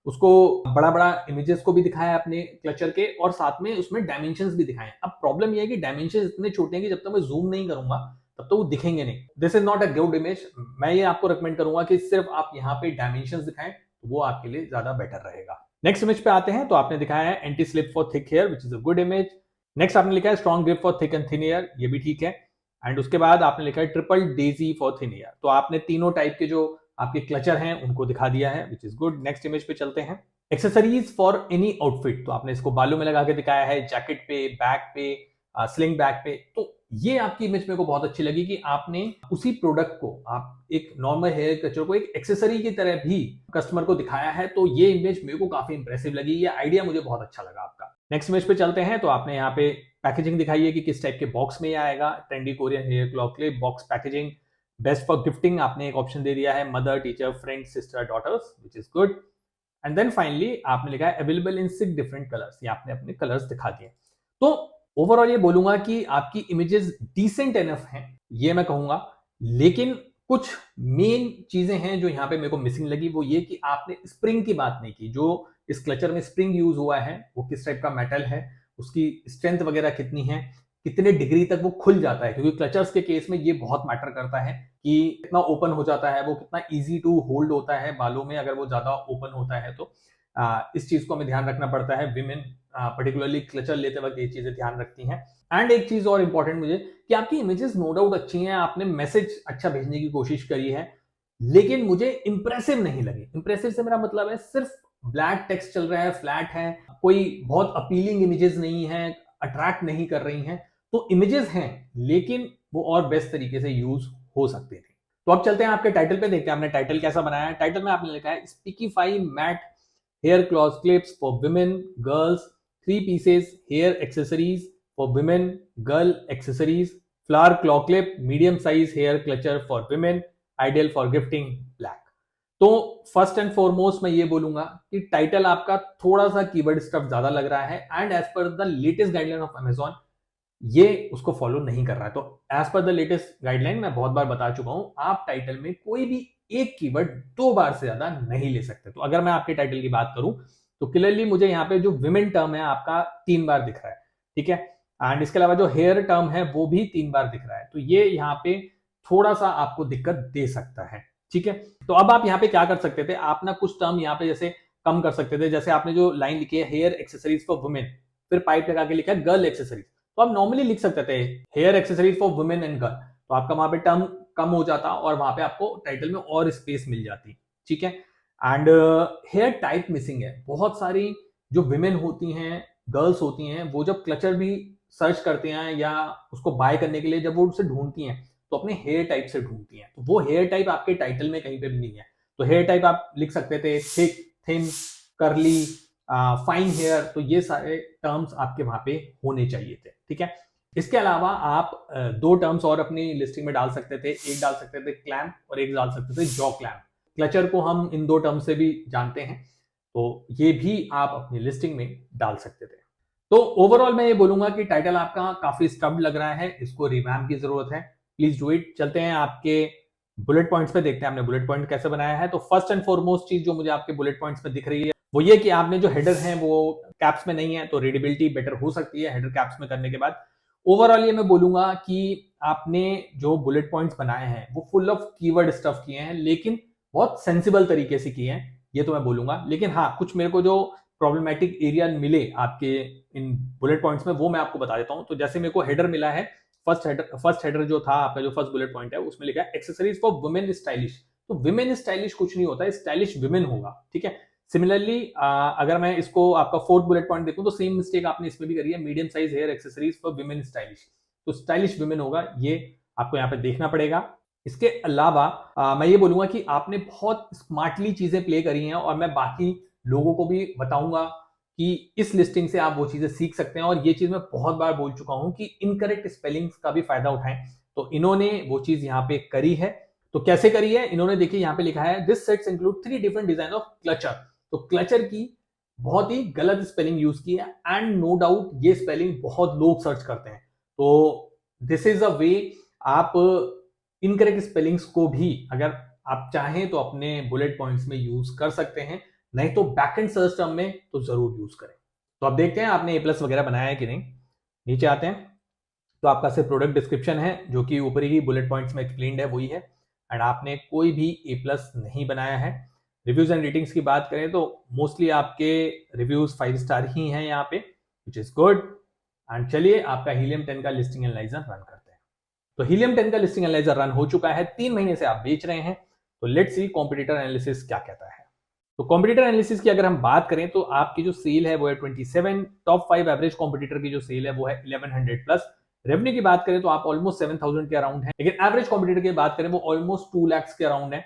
उसको बड़ा बड़ा इमेजेस को भी दिखाया अपने क्लचर के और साथ में उसमें डायमेंशंस भी दिखाए। अब प्रॉब्लम यह है कि डायमेंशंस इतने छोटे हैं कि जब तक मैं जूम नहीं करूंगा तब तो वो दिखेंगे नहीं। This is not a good image. मैं ये आपको रिकमेंड करूंगा कि सिर्फ आप यहाँ पे डायमेंशंस दिखाएं तो वो आपके लिए ज्यादा बेटर रहेगा। नेक्स्ट इमेज पे आते हैं। तो आपने दिखाया है anti slip for thick hair which is a good image. Next आपने लिखा है strong grip for thick and thin hair, ये भी ठीक है। एंड उसके बाद आपने लिखा है triple daisy for thin hair. तो आपने तीनों टाइप के जो आपके क्लचर हैं उनको दिखा दिया है, विच इज गुड। नेक्स्ट इमेज पे चलते हैं। एक्सेसरीज फॉर एनी आउटफिट, तो आपने इसको बालों में लगा के दिखाया है, जैकेट पे, बैग पे, स्लिंग बैग पे। तो ये आपकी इमेज मेरे को बहुत अच्छी लगी कि आपने उसी प्रोडक्ट को, आप एक नॉर्मल हेयर क्लचर को एक एक्सेसरी की तरह भी कस्टमर को दिखाया है। तो ये इमेज मेरे को काफी इंप्रेसिव लगी, ये आइडिया मुझे बहुत अच्छा लगा आपका। नेक्स्ट इमेज पे चलते हैं। तो आपने यहाँ पे पैकेजिंग दिखाई है कि किस टाइप के बॉक्स में ये आएगा। Trendy Korean hair claw clip box packaging, best for gifting आपने एक ऑप्शन दे दिया है, mother, teacher, friend, sister, daughters, which is good. And then finally आपने लिखा है अवेलेबल इन 6 डिफरेंट कलर्स, ये आपने अपने कलर्स दिखा दिए। तो ओवरऑल ये बोलूंगा कि आपकी इमेजेस डिसेंट एनफ हैं, ये मैं कहूंगा। लेकिन कुछ मेन चीजें हैं जो यहाँ पे मेरे को मिसिंग लगी, वो ये कि आपने स्प्रिंग की बात नहीं की। जो इस क्लचर में स्प्रिंग यूज हुआ है वो किस टाइप का मेटल है, उसकी स्ट्रेंथ वगैरह कितनी है, कितने डिग्री तक वो खुल जाता है, क्योंकि क्लचर्स के केस में ये बहुत मैटर करता है कि कितना ओपन हो जाता है, वो कितना इजी टू होल्ड होता है बालों में अगर वो ज्यादा ओपन होता है। तो इस चीज को हमें ध्यान रखना पड़ता है। विमेन पर्टिकुलरली क्लचर लेते वक्त ये चीजें ध्यान रखती हैं। एंड एक चीज और इंपॉर्टेंट मुझे कि आपकी इमेजेस नो डाउट अच्छी हैं, आपने मैसेज अच्छा भेजने की कोशिश करी है, लेकिन मुझे इंप्रेसिव नहीं लगे। इंप्रेसिव से मेरा मतलब है सिर्फ ब्लैक टेक्स्ट चल रहा है, फ्लैट है, कोई बहुत अपीलिंग इमेजेस नहीं है, अट्रैक्ट नहीं कर रही हैं। तो इमेजेस हैं लेकिन वो और बेस्ट तरीके से यूज हो सकते थे। तो अब चलते हैं आपके टाइटल पे, देखते हैं आपने टाइटल कैसा बनाया है। टाइटल में आपने लिखा है Speakify mat hair claws clips for women girls, 3 pieces hair accessories for women girl accessories, flower claw clip medium size hair clutcher for women, ideal for gifting, black. तो फर्स्ट एंड फॉरमोस्ट मैं ये बोलूंगा कि टाइटल आपका थोड़ा सा कीवर्ड स्टफ ज्यादा लग रहा है, and as per the latest guideline of Amazon ये उसको फॉलो नहीं कर रहा है। तो as per the latest guideline मैं बहुत बार बता चुका हूं, आप टाइटल में कोई भी एक कीवर्ड 2 बार से ज्यादा नहीं ले सकते। तो अगर मैं आपके टाइटल की बात करूं तो क्लियरली मुझे यहाँ पे जो विमेन टर्म है आपका 3 बार दिख रहा है, ठीक है। एंड इसके अलावा जो हेयर टर्म है वो भी 3 बार दिख रहा है। तो ये यहाँ पे थोड़ा सा आपको दिक्कत दे सकता है, ठीक है। तो अब आप यहाँ पे क्या कर सकते थे, आप ना कुछ टर्म यहाँ पे जैसे कम कर सकते थे। जैसे आपने जो लाइन लिखी है हेयर एक्सेसरीज फॉर वुमेन, फिर पाइप लगा के लिखा है गर्ल एक्सेसरीज, तो आप नॉर्मली लिख सकते थे hair accessories for women and girl, तो आपका वहां पे टर्म कम हो जाता और वहां पे आपको टाइटल में और स्पेस मिल जाती, ठीक है। एंड हेयर टाइप मिसिंग है। बहुत सारी जो विमेन होती हैं, गर्ल्स होती हैं, वो जब क्लचर भी सर्च करते हैं या उसको बाय करने के लिए जब वो उसे ढूंढती हैं तो अपने हेयर टाइप से ढूंढती हैं। तो वो हेयर टाइप आपके टाइटल में कहीं पे भी नहीं है। तो हेयर टाइप आप लिख सकते थे thick, thin, curly, fine hair, तो ये सारे टर्म्स आपके वहां पे होने चाहिए थे, ठीक है। इसके अलावा आप 2 टर्म्स और अपनी लिस्टिंग में डाल सकते थे। एक डाल सकते थे क्लैम्प और एक डाल सकते थे जॉ क्लैम्प। क्लचर को हम इन 2 टर्म से भी जानते हैं, तो ये भी आप अपनी लिस्टिंग में डाल सकते थे। तो ओवरऑल मैं ये बोलूंगा कि टाइटल आपका काफी स्टब्ड लग रहा है, इसको रिवैम्प की जरूरत है, प्लीज डू इट। चलते हैं आपके बुलेट पॉइंट्स पे, देखते हैं आपने बुलेट पॉइंट कैसे बनाया है। तो फर्स्ट एंड फॉरमोस्ट चीज जो मुझे आपके बुलेट पॉइंट्स पे दिख रही है वो ये कि आपने जो हेडर है वो कैप्स में नहीं है, तो रीडेबिलिटी बेटर हो सकती है हेडर कैप्स में करने के बाद। ओवरऑल ये मैं बोलूंगा कि आपने जो बुलेट पॉइंट्स बनाए हैं वो फुल ऑफ कीवर्ड स्टफ किए हैं, लेकिन बहुत सेंसिबल तरीके से किए हैं, ये तो मैं बोलूंगा। लेकिन हाँ, कुछ मेरे को जो प्रॉब्लमेटिक एरिया मिले आपके इन बुलेट पॉइंट्स में वो मैं आपको बता देता हूं। तो जैसे मेरे को हेडर मिला है, फर्स्ट हेडर जो था आपका, जो फर्स्ट बुलेट पॉइंट है उसमें लिखा है एक्सेसरीज फॉर वुमेन स्टाइलिश। तो विमेन स्टाइलिश कुछ नहीं होता है, स्टाइलिश विमेन होगा, ठीक है। सिमिलरली अगर मैं इसको आपका 4th बुलेट पॉइंट देखूं तो सेम मिस्टेक आपने इसमें भी करी है, medium size hair accessories for women stylish, तो स्टाइलिश विमेन होगा, ये आपको यहाँ पे देखना पड़ेगा। इसके अलावा मैं ये बोलूंगा कि आपने बहुत स्मार्टली चीजें प्ले करी हैं, और मैं बाकी लोगों को भी बताऊंगा कि इस लिस्टिंग से आप वो चीजें सीख सकते हैं। और ये चीज मैं बहुत बार बोल चुका हूं कि इनकरेक्ट स्पेलिंग्स का भी फायदा उठाएं, तो इन्होंने वो चीज यहाँ पे करी है। तो कैसे करी है इन्होंने, देखिए यहाँ पे लिखा है this sets include 3 different design of clutcher. तो क्लचर की बहुत ही गलत स्पेलिंग यूज की है, एंड नो डाउट ये स्पेलिंग बहुत लोग सर्च करते हैं। तो दिस इज अ वे आप इनकरेक्ट स्पेलिंग्स को भी अगर आप चाहें तो अपने बुलेट पॉइंट्स में यूज कर सकते हैं, नहीं तो बैकएंड सर्च टर्म में तो जरूर यूज करें। तो अब देखते हैं आपने ए प्लस वगैरह बनाया है कि नहीं। नीचे आते हैं तो आपका सिर्फ प्रोडक्ट डिस्क्रिप्शन है जो कि ऊपर ही बुलेट पॉइंट्स में एक्सप्लेन्ड है, वही है, एंड आपने कोई भी ए प्लस नहीं बनाया है। रिव्यूज एंड रेटिंग्स की बात करें तो मोस्टली आपके रिव्यूज 5 स्टार ही हैं यहाँ पे, विच इज गुड। एंड चलिए आपका हीलियम 10 का लिस्टिंग एनालाइजर रन करते हैं। तो हीलियम 10 का लिस्टिंग एनालाइजर रन हो चुका है, 3 महीने से आप बेच रहे हैं। तो लेट्स सी कॉम्पिटिटर एनालिसिस क्या कहता है। तो कॉम्पिटिटर एनालिसिस की अगर हम बात करें तो आपकी जो सेल है वो है 27, टॉप 5 एवरेज कॉम्पिटिटर की जो सेल है वो है 1100 प्लस। रेवेन्यू की बात करें तो आप ऑलमोस्ट 7000 के अराउंड है, लेकिन एवरेज कॉम्पिटिटर की बात करें वो ऑलमोस्ट 2 लाख के अराउंड है।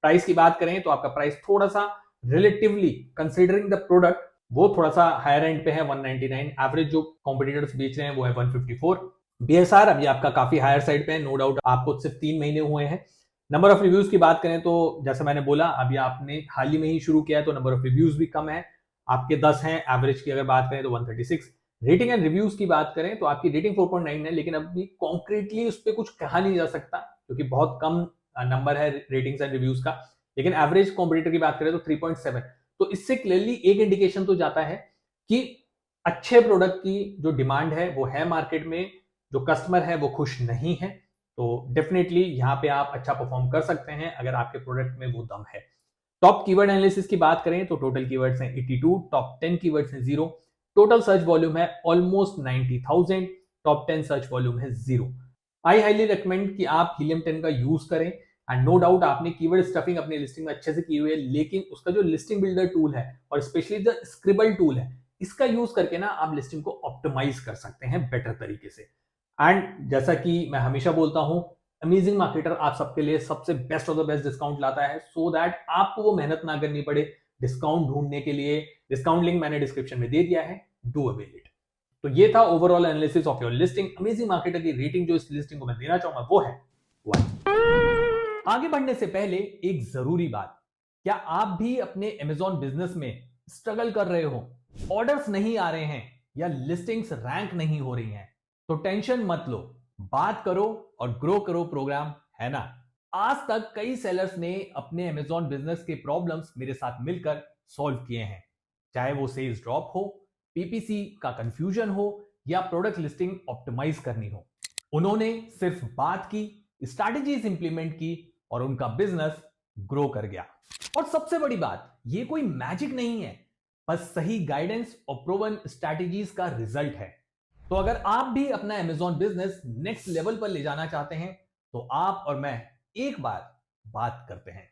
प्राइस की बात करें तो आपका प्राइस थोड़ा सा रिलेटिवली कंसिडरिंग द प्रोडक्ट वो थोड़ा सा हायर एंड पे है 199। एवरेज जो कॉम्पिटिटर्स बेच रहे हैं वो है 154। बीएसआर अभी आपका काफी हायर साइड पे है, नो डाउट आपको सिर्फ 3 महीने हुए हैं। नंबर ऑफ रिव्यूज की बात करें तो जैसे मैंने बोला अभी आपने हाल ही में ही शुरू किया है तो नंबर ऑफ रिव्यूज भी कम है, आपके 10 हैं। एवरेज की अगर बात करें तो 136। रेटिंग एंड रिव्यूज की बात करें तो आपकी रेटिंग 4.9 है, लेकिन अभी कॉन्क्रीटली उस पर कुछ कहा नहीं जा सकता क्योंकि बहुत कम नंबर है रेटिंग्स एंड रिव्यूज का। लेकिन एवरेज कॉम्पिटिटर की बात करें तो 3.7। तो इससे क्लियरली एक इंडिकेशन तो जाता है कि अच्छे प्रोडक्ट की जो डिमांड है वो है मार्केट में, जो कस्टमर है वो खुश नहीं है। तो डेफिनेटली यहां पे आप अच्छा परफॉर्म कर सकते हैं अगर आपके प्रोडक्ट में वो दम है। टॉप कीवर्ड एनालिसिस की बात करें तो टोटल कीवर्ड्स हैं 82, टॉप 10 कीवर्ड्स हैं 0, टोटल सर्च वॉल्यूम है ऑलमोस्ट 90,000, टॉप 10 सर्च वॉल्यूम है 0। आई हाईली रिकमेंड कि आप हीलियम 10 का यूज करें। एंड नो डाउट आपने कीवर्ड स्टफिंग अपनी लिस्टिंग में अच्छे से की हुई है, लेकिन उसका जो लिस्टिंग बिल्डर टूल है और स्पेशली द स्क्रिबल टूल है, इसका यूज करके ना आप लिस्टिंग को ऑप्टिमाइज कर सकते हैं बेटर तरीके से। एंड जैसा कि मैं हमेशा बोलता हूं, अमेजिंग मार्केटर आप सबके लिए सबसे best of the best discount लाता है, सो दैट आपको वो मेहनत ना करनी पड़े डिस्काउंट ढूंढने के लिए। डिस्काउंट लिंक मैंने डिस्क्रिप्शन में दे दिया है, डू अवेल इट। तो ये था overall analysis of your listing. Amazing marketer की रेटिंग जो इस लिस्टिंग को मैं देना चाहूंगा वो है 1। आगे बढ़ने से पहले एक जरूरी बात, क्या आप भी अपने अमेजॉन बिजनेस में स्ट्रगल कर रहे हो, ऑर्डर्स नहीं आ रहे हैं या लिस्टिंग्स रैंक नहीं हो रही हैं? तो टेंशन मत लो, बात करो और ग्रो करो प्रोग्राम है ना। आज तक कई सेलर्स ने अपने अमेजॉन बिजनेस के प्रॉब्लम्स मेरे साथ मिलकर सॉल्व किए हैं, चाहे वो सेल्स ड्रॉप हो, पीपीसी का कंफ्यूजन हो या प्रोडक्ट लिस्टिंग ऑप्टिमाइज करनी हो। उन्होंने सिर्फ बात की, स्ट्रैटेजीज इंप्लीमेंट की और उनका बिजनेस ग्रो कर गया। और सबसे बड़ी बात, ये कोई मैजिक नहीं है, बस सही गाइडेंस और प्रूवन स्ट्रैटेजीज का रिजल्ट है। तो अगर आप भी अपना अमेजॉन बिजनेस नेक्स्ट लेवल पर ले जाना चाहते हैं तो आप और मैं एक बार बात करते हैं।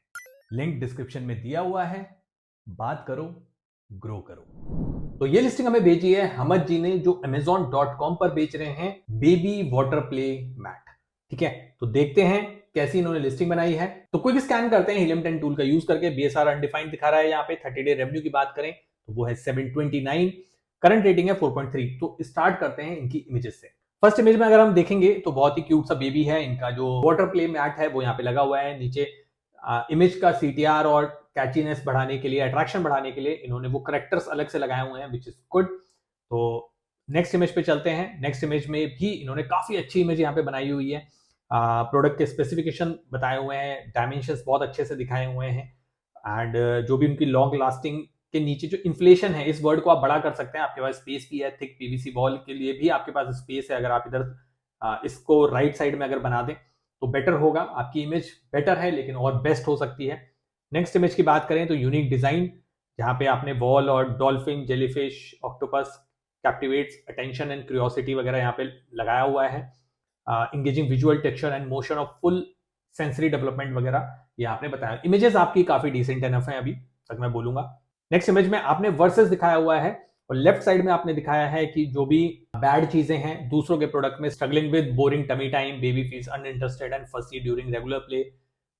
लिंक डिस्क्रिप्शन में दिया हुआ है, बात करो, ग्रो करो। तो ये लिस्टिंग हमें भेजी है हमद जी ने, जो amazon.com पर बेच रहे हैं बेबी वाटर प्ले मैट। ठीक है, तो देखते हैं कैसी इन्होंने लिस्टिंग बनाई है। तो क्विक स्कैन करते हैं हीलियम 10 टूल का यूज करके। बीएसआर अनडिफाइंड दिखा रहा है यहाँ पे। 30 डे रेवेन्यू की बात करें तो वो है 729, करंट रेटिंग है 4.3। तो स्टार्ट करते हैं इनकी इमेजेस से। फर्स्ट इमेज में अगर हम देखेंगे तो बहुत ही क्यूट सा बेबी है। इनका जो वाटर प्ले मैट है वो यहाँ पे लगा हुआ है। नीचे इमेज का सीटीआर और कैचीनेस बढ़ाने के लिए, अट्रैक्शन बढ़ाने के लिए इन्होंने वो करेक्टर्स अलग से लगाए हुए हैं, विच इज गुड। तो नेक्स्ट इमेज पे चलते हैं। नेक्स्ट इमेज में भी इन्होंने काफी अच्छी इमेज यहाँ पे बनाई हुई है। प्रोडक्ट के स्पेसिफिकेशन बताए हुए हैं, डायमेंशंस बहुत अच्छे से दिखाए हुए हैं। एंड जो भी उनकी लॉन्ग लास्टिंग के नीचे जो इन्फ्लेशन है, इस वर्ड को आप बड़ा कर सकते हैं, आपके पास स्पेस भी है। थिक पीवीसी वॉल के लिए भी आपके पास स्पेस है। अगर आप इधर इसको राइट साइड में अगर बना दें तो बेटर होगा, आपकी इमेज बेटर है लेकिन और बेस्ट हो सकती है। नेक्स्ट इमेज की बात करें तो यूनिक डिजाइन, जहां पे आपने वॉल और dolphin, jellyfish, octopus कैप्टिवेट्स attention and curiosity वगैरह यहाँ पे लगाया हुआ है। Engaging visual texture and motion of full sensory development वगैरह ये आपने बताया। इमेजेस आपकी काफी डिसेंट एनफ है अभी तक मैं बोलूंगा। नेक्स्ट इमेज में आपने वर्सेस दिखाया हुआ है और लेफ्ट साइड में आपने दिखाया है कि जो भी बैड चीजें हैं दूसरों के प्रोडक्ट में, struggling with boring tummy time, baby feels uninterested and fussy during regular play,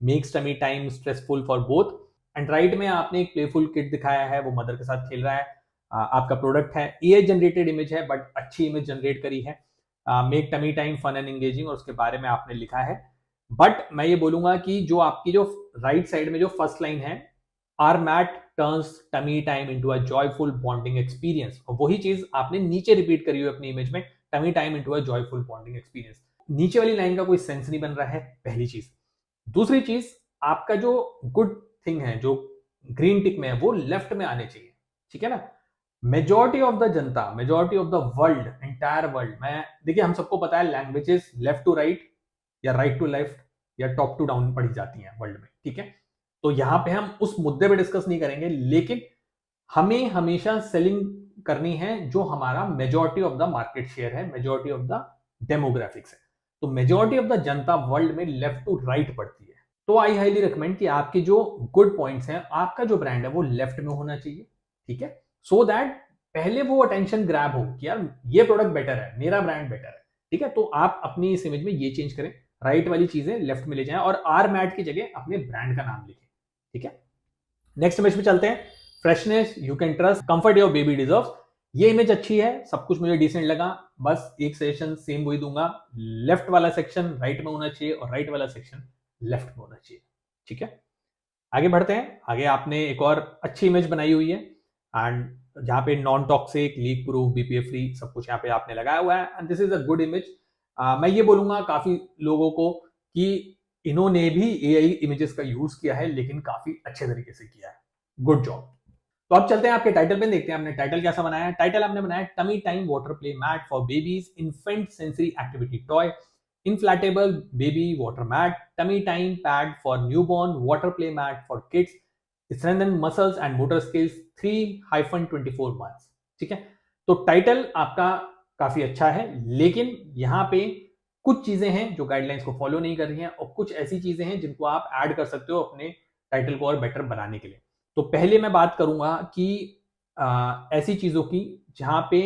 makes tummy time stressful for both. And right में आपने एक प्लेफुल किड दिखाया है, वो मदर के साथ खेल रहा है। आपका प्रोडक्ट है, एआई जनरेटेड इमेज है बट अच्छी इमेज जनरेट करी है। Make tummy time fun and engaging और उसके बारे में आपने लिखा है। बट मैं ये बोलूंगा कि जो आपकी जो राइट साइड में जो फर्स्ट लाइन है, our mat turns tummy time into a joyful bonding experience, और वही चीज आपने नीचे रिपीट करी हुई अपनी इमेज में, tummy time into a joyful bonding experience. नीचे वाली लाइन का कोई सेंस नहीं बन रहा है, पहली चीज। दूसरी चीज, आपका जो गुड थिंग है जो ग्रीन टिक में है वो लेफ्ट में आने चाहिए, ठीक है ना। Majority of the Janata, majority of the world, entire world में, देखिए हम सबको पता है लैंग्वेजेस लेफ्ट टू राइट या राइट टू लेफ्ट या टॉप टू डाउन पढ़ी जाती हैं वर्ल्ड में, ठीक है। तो यहां पे हम उस मुद्दे पे डिस्कस नहीं करेंगे, लेकिन हमें हमेशा सेलिंग करनी है जो हमारा majority of the market share है, मेजॉरिटी ऑफ द डेमोग्राफिक्स है। तो majority of the Janata world में लेफ्ट टू राइट पढ़ती है। तो आई हाईली रिकमेंड कि आपके जो गुड पॉइंट्स हैं, आपका जो ब्रांड है वो लेफ्ट में होना चाहिए, ठीक है, सो दैट पहले वो अटेंशन ग्रैब हो कि यार ये प्रोडक्ट बेटर है, मेरा ब्रांड बेटर है, ठीक है। तो आप अपनी इस इमेज में ये चेंज करें, राइट वाली चीजें लेफ्ट में ले जाएं और आर मैट की जगह अपने ब्रांड का नाम लिखें, ठीक है। नेक्स्ट इमेज पे चलते हैं। Freshness, you can trust, comfort your baby deserves. ये इमेज अच्छी है, सब कुछ मुझे डिसेंट लगा, बस एक सेक्शन सेम वही दूंगा, लेफ्ट वाला सेक्शन राइट में होना चाहिए और राइट वाला सेक्शन लेफ्ट में होना चाहिए, ठीक है। आगे बढ़ते हैं। आगे आपने एक और अच्छी इमेज बनाई हुई है एंड जहां पे non toxic, leak proof, BPA free सब कुछ यहाँ पे आपने लगाया हुआ है and this is a good image. मैं ये बोलूंगा काफी लोगों को कि इन्होंने भी एआई इमेजेस का यूज किया है, लेकिन काफी अच्छे तरीके से किया है, गुड जॉब। तो अब चलते हैं आपके टाइटल पे, देखते हैं आपने टाइटल कैसा बनाया है। टाइटल आपने बनाया tummy time water play mat for babies infant sensory activity toy, inflatable baby water mat, tummy time pad for newborn, water play mat for kids, strengthen muscles and motor skills 3-24 months, ठीक है। तो टाइटल आपका काफी अच्छा है, लेकिन यहाँ पे कुछ चीजें हैं जो गाइडलाइंस को फॉलो नहीं कर रही हैं और कुछ ऐसी चीजें हैं जिनको आप ऐड कर सकते हो अपने टाइटल को और बेटर बनाने के लिए। तो पहले मैं बात करूंगा कि ऐसी चीजों की जहां पे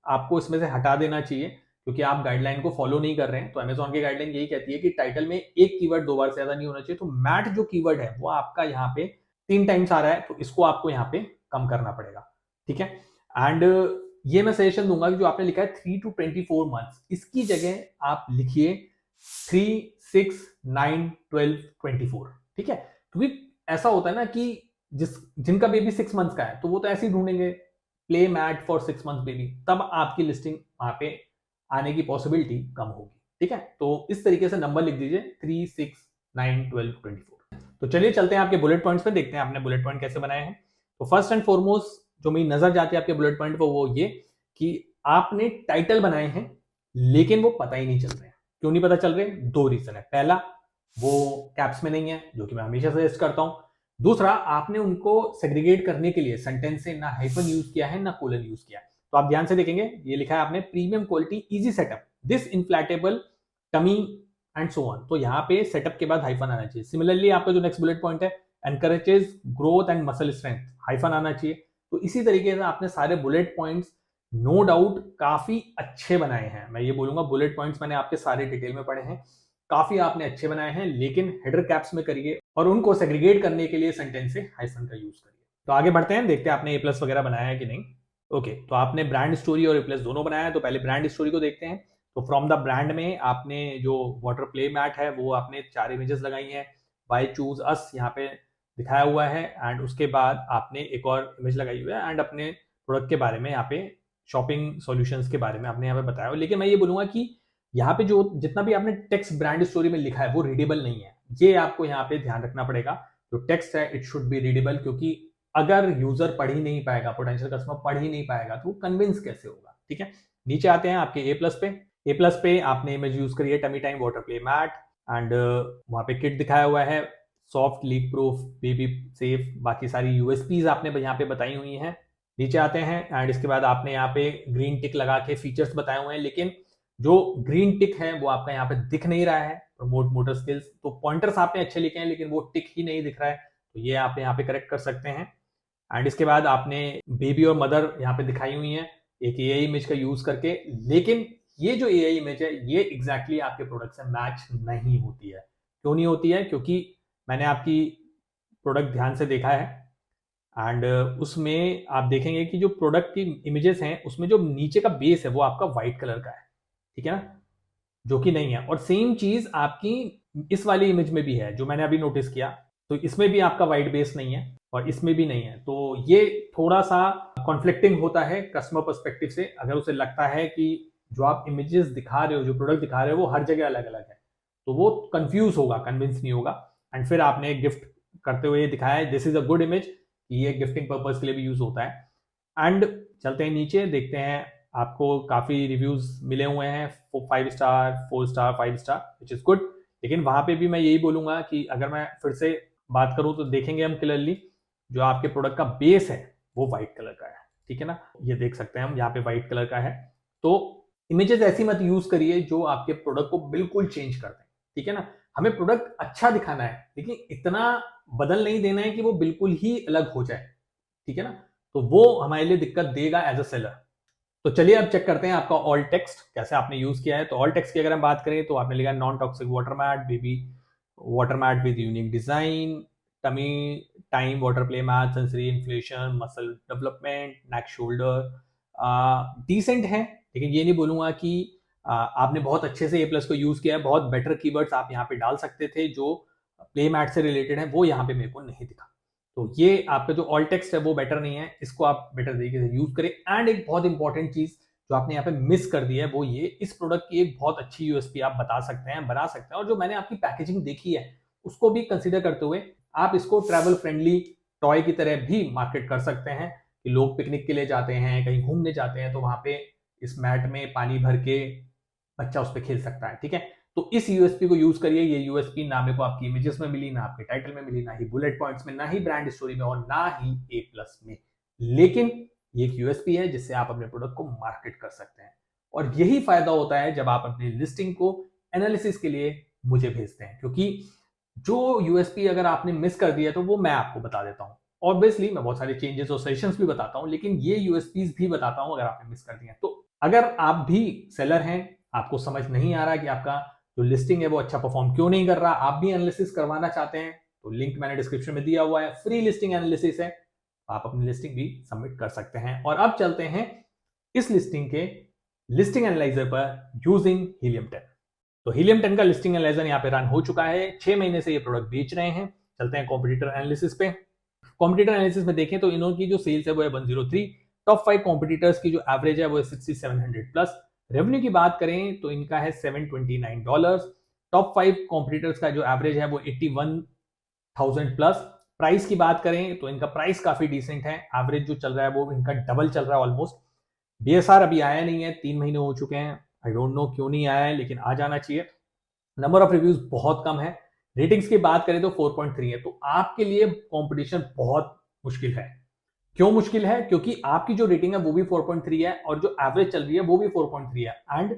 आपको इसमें से हटा देना चाहिए क्योंकि आप गाइडलाइन को फॉलो नहीं कर रहे हैं। तो अमेजॉन की गाइडलाइन यही कहती है कि टाइटल में एक कीवर्ड 2 बार से ज्यादा नहीं होना चाहिए। तो मैट जो कीवर्ड है वो आपका यहाँ पे 3 टाइम्स आ रहा है, तो इसको आपको यहाँ पे कम करना पड़ेगा, ठीक है। एंड ये मैं सजेशन दूंगा कि जो आपने लिखा है 3-24 मंथ्स, इसकी जगह आप लिखिए 3, 6, 9, 12, 24, ठीक है। क्योंकि ऐसा होता है ना कि जिनका बेबी 6 मंथ्स का है तो वो तो ऐसे ही ढूंढेंगे play mat for 6 months baby, तब आपकी लिस्टिंग वहां पे आने की पॉसिबिलिटी कम होगी, ठीक है। तो इस तरीके से नंबर लिख दीजिए 3, 6, 9, 12, 24। तो चलिए चलते हैं आपके बुलेट पॉइंट्स पे, देखते हैं आपने बुलेट पॉइंट कैसे बनाए हैं। तो फर्स्ट एंड फॉरमोस्ट जो मेरी नजर जाती है आपके बुलेट पॉइंट पर वो ये कि आपने टाइटल बनाए हैं लेकिन वो पता ही नहीं चल रहे हैं। क्यों नहीं पता चल रहे? 2 रीजन है। पहला, वो कैप्स में नहीं है जो कि मैं हमेशा सजेस्ट करता हूं। दूसरा, आपने उनको सेग्रीगेट करने के लिए सेंटेंस से ना हाइफन यूज किया है ना कोलन यूज किया है। तो आप ध्यान से देखेंगे, ये लिखा है आपने premium quality easy setup this inflatable tummy and so on. तो यहाँ पे सेटअप के बाद हाइफन आना चाहिए। सिमिलरली आपका जो नेक्स्ट बुलेट पॉइंट है encourages growth and muscle strength, hyphen आना चाहिए। तो इसी तरीके से आपने सारे बुलेट पॉइंट्स नो डाउट काफी अच्छे बनाए हैं। मैं ये बोलूंगा बुलेट पॉइंट्स मैंने आपके सारे डिटेल में पढ़े हैं, काफी आपने अच्छे बनाए हैं, लेकिन हेडर कैप्स में करिए और उनको सेग्रीगेट करने के लिए सेंटेंस से हाइफन का यूज करिए। तो आगे बढ़ते हैं, देखते हैं आपने ए प्लस वगैरह बनाया है कि नहीं। ओके, तो आपने ब्रांड स्टोरी और ए प्लस दोनों बनाया है। तो पहले ब्रांड स्टोरी को देखते हैं। तो फ्रॉम द ब्रांड में आपने जो वाटर प्ले मैट है वो आपने 4 इमेजेस लगाई हैं, बाय चूज अस यहाँ पे दिखाया हुआ है एंड उसके बाद आपने एक और इमेज लगाई हुई है एंड अपने प्रोडक्ट के बारे में यहाँ पे शॉपिंग सॉल्यूशंस के बारे में आपने यहाँ पे बताया। लेकिन मैं ये बोलूंगा कि यहाँ पे जो जितना भी आपने टेक्स्ट ब्रांड स्टोरी में लिखा है वो रीडेबल नहीं है, ये आपको यहाँ पे ध्यान रखना पड़ेगा। जो टेक्स्ट है इट शुड बी रीडेबल, क्योंकि अगर यूजर पढ़ ही नहीं पाएगा, पोटेंशियल कस्टमर पढ़ ही नहीं पाएगा तो वो कन्विंस कैसे होगा, ठीक है। नीचे आते हैं आपके ए प्लस पे। ए प्लस पे आपने इमेज यूज करी है tummy time water play mat and वहां पे किट दिखाया हुआ है, soft, leak proof, baby safe, बाकी सारी यूएसपीज आपने यहाँ पे बताई हुई हैं। नीचे आते हैं एंड इसके बाद आपने यहाँ पे ग्रीन टिक लगा के फीचर्स बताए हुए हैं, लेकिन जो ग्रीन टिक है वो आपका यहाँ पे दिख नहीं रहा है, प्रमोट मोटर स्किल्स। तो पॉइंटर्स आपने अच्छे लिखे हैं लेकिन वो टिक ही नहीं दिख रहा है, तो ये आप यहाँ पे करेक्ट कर सकते हैं। एंड इसके बाद आपने बेबी और मदर यहाँ पे दिखाई हुई है एक एआई इमेज का यूज करके, लेकिन ये जो एआई इमेज है ये एग्जैक्टली आपके प्रोडक्ट से मैच नहीं होती है। क्यों नहीं होती है? क्योंकि मैंने आपकी प्रोडक्ट ध्यान से देखा है एंड उसमें आप देखेंगे कि जो प्रोडक्ट की इमेजेस हैं उसमें जो नीचे का बेस है वो आपका व्हाइट कलर का है, ठीक है ना, जो कि नहीं है। और सेम चीज आपकी इस वाली इमेज में भी है जो मैंने अभी नोटिस किया, तो इसमें भी आपका व्हाइट बेस नहीं है और इसमें भी नहीं है। तो ये थोड़ा सा कॉन्फ्लिक्टिंग होता है कस्टमर पर्सपेक्टिव से। अगर उसे लगता है कि जो आप इमेजेस दिखा रहे हो, जो प्रोडक्ट दिखा रहे हो वो हर जगह अलग अलग है, तो वो कंफ्यूज होगा, कन्विंस नहीं होगा। एंड फिर आपने गिफ्ट करते हुए दिखाया this is a good image, ये गिफ्टिंग पर्पज के लिए भी यूज होता है। एंड चलते हैं नीचे, देखते हैं आपको काफी रिव्यूज मिले हुए हैं 5 star, 4 star, 5 star, which is good. लेकिन वहां पे भी मैं यही बोलूंगा कि अगर मैं फिर से बात करूं तो देखेंगे हम क्लियरली जो आपके प्रोडक्ट का बेस है वो व्हाइट कलर का है, ठीक है ना, ये देख सकते हैं हम यहाँ पे व्हाइट कलर का है। तो इमेजेस ऐसी मत यूज करिए जो आपके प्रोडक्ट को बिल्कुल चेंज कर दें, ठीक है ना। हमें प्रोडक्ट अच्छा दिखाना है, लेकिन इतना बदल नहीं देना है कि वो बिल्कुल ही अलग हो जाए, ठीक है ना। तो वो हमारे लिए दिक्कत देगा एज अ सेलर। तो चलिए अब चेक करते हैं आपका ऑल टेक्स्ट कैसे आपने यूज किया है। तो ऑल टेक्स्ट की अगर हम बात करें तो आपने लिखा non toxic water mat baby, water mat with unique design, tummy time water play mat, sensory inflation, muscle development, neck shoulder. Decent है, लेकिन ये नहीं बोलूंगा कि आपने बहुत अच्छे से ए प्लस को यूज किया है। बहुत बेटर कीवर्ड्स आप यहाँ पे डाल सकते थे जो प्ले मैट से रिलेटेड है, वो यहाँ पे मेरे को नहीं दिखा। तो ये आपका जो ऑल टेक्स्ट है वो बेटर नहीं है, इसको आप बेटर तरीके से यूज करें। एंड एक बहुत इंपॉर्टेंट चीज जो आपने यहाँ पे मिस कर दी है वो ये, इस प्रोडक्ट की एक बहुत अच्छी यूएसपी आप बता सकते हैं, बना सकते हैं। और जो मैंने आपकी पैकेजिंग देखी है उसको भी कंसिडर करते हुए आप इसको ट्रैवल फ्रेंडली टॉय की तरह भी मार्केट कर सकते हैं कि लोग पिकनिक के लिए जाते हैं, कहीं घूमने जाते हैं, तो वहां पे इस मैट में पानी भर के बच्चा उस पर खेल सकता है, ठीक है। तो इस यूएसपी को यूज करिए। ये यूएसपी ना मेरे को आपकी इमेजेस में मिली, ना आपके टाइटल में मिली, ना ही बुलेट पॉइंट्स में, ना ही ब्रांड स्टोरी में, और ना ही ए प्लस में, लेकिन ये एक यूएसपी है जिससे आप अपने प्रोडक्ट को मार्केट कर सकते हैं। और यही फायदा होता है जब आप अपनी लिस्टिंग को एनालिसिस के लिए मुझे भेजते हैं, क्योंकि जो यूएसपी अगर आपने मिस कर दिया तो वो मैं आपको बता देता हूं। ऑब्वियसली मैं बहुत सारे चेंजेस और सजेशंस भी बताता हूं, लेकिन ये यूएसपीज भी बताता हूं अगर आपने मिस कर दिया। तो अगर आप भी सेलर हैं, आपको समझ नहीं आ रहा कि आपका जो लिस्टिंग है वो अच्छा परफॉर्म क्यों नहीं कर रहा, आप भी एनालिसिस करवाना चाहते हैं, तो लिंक मैंने डिस्क्रिप्शन में दिया हुआ है, फ्री लिस्टिंग एनालिसिस है, आप अपनी लिस्टिंग भी सबमिट कर सकते हैं। और अब चलते हैं इस लिस्टिंग के लिस्टिंग एनालाइजर पर यूजिंग हीलियम 10। तो हीलियम 10 का लिस्टिंग एनालाइजर यहाँ पे रन हो चुका है, 6 महीने से ये प्रोडक्ट बेच रहे हैं। चलते हैं कॉम्पिटिटर एनालिसिस पे। कॉम्पिटिटर एनालिसिस में देखें तो इन्होंने जो सेल्स है वो है 103। टॉप 5 कॉम्पिटिटर्स की जो एवरेज है वो है 6700 प्लस। रेवेन्यू की बात करें तो इनका है $729। टॉप 5 कॉम्पिटिटर्स का जो एवरेज है वो 81,000 प्लस। प्राइस की बात करें तो इनका प्राइस काफी डिसेंट है, एवरेज जो चल रहा है वो इनका डबल चल रहा है ऑलमोस्ट। बीएसआर अभी आया नहीं है, 3 महीने हो चुके हैं, आई डोंट नो क्यों नहीं आया है, लेकिन आ जाना चाहिए। नंबर ऑफ रिव्यूज बहुत कम है। रेटिंग्स की बात करें तो 4.3 है। तो आपके लिए कंपटीशन बहुत मुश्किल है। क्यों मुश्किल है? क्योंकि आपकी जो रेटिंग है वो भी 4.3 है और जो एवरेज चल रही है वो भी 4.3 है। एंड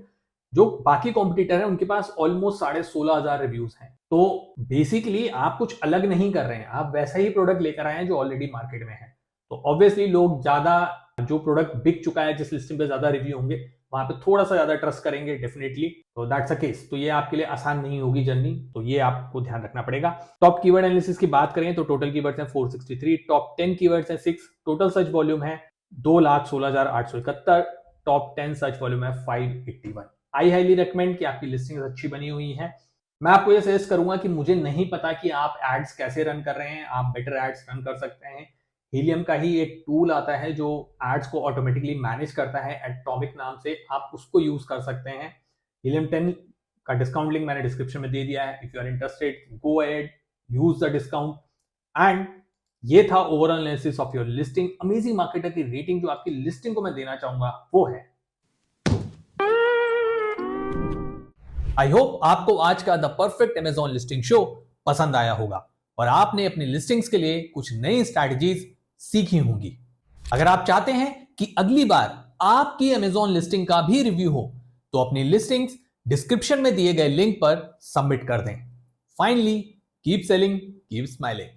जो बाकी कॉम्पिटिटर है उनके पास ऑलमोस्ट 16,500 रिव्यूज हैं। तो बेसिकली आप कुछ अलग नहीं कर रहे हैं, आप वैसा ही प्रोडक्ट लेकर आए हैं जो ऑलरेडी मार्केट में है। तो ऑब्वियसली लोग ज्यादा, जो प्रोडक्ट बिक चुका है, जिस लिस्टिंग पे ज्यादा रिव्यू होंगे, वहां पे थोड़ा सा ज्यादा ट्रस्ट करेंगे डेफिनेटली। तो दैट्स अ केस। तो ये आपके लिए आसान नहीं होगी जर्नी, तो ये आपको ध्यान रखना पड़ेगा। टॉप कीवर्ड एनालिसिस की बात करें तो टोटल कीवर्ड्स हैं 463, टॉप 10 कीवर्ड्स हैं 6, टोटल सर्च वॉल्यूम है 2,16,871, टॉप 10 सर्च वॉल्यूम है 581। आई हाईली रिकमेंड कि आपकी लिस्टिंग अच्छी बनी हुई है। मैं आपको ये सजेस्ट करूंगा कि मुझे नहीं पता कि आप एड्स कैसे रन कर रहे हैं, आप बेटर एड्स रन कर सकते हैं। हीलियम का ही एक टूल आता है जो एड्स को ऑटोमेटिकली मैनेज करता है, एटॉमिक नाम से, आप उसको यूज कर सकते हैं। हीलियम 10 का डिस्काउंट लिंक मैंने डिस्क्रिप्शन में दे दिया है। If you are interested go ahead, use the discount. And ये था overall analysis of your listing. Amazing marketer की रेटिंग जो आपकी लिस्टिंग को मैं देना चाहूंगा वो है। आई होप आपको आज का the perfect Amazon listing show पसंद आया होगा और आपने अपनी लिस्टिंग्स के लिए कुछ नई स्ट्रैटेजीज सीखी होंगी। अगर आप चाहते हैं कि अगली बार आपकी अमेजॉन लिस्टिंग का भी रिव्यू हो तो अपनी लिस्टिंग्स डिस्क्रिप्शन में दिए गए लिंक पर सबमिट कर दें। Finally keep selling, keep smiling.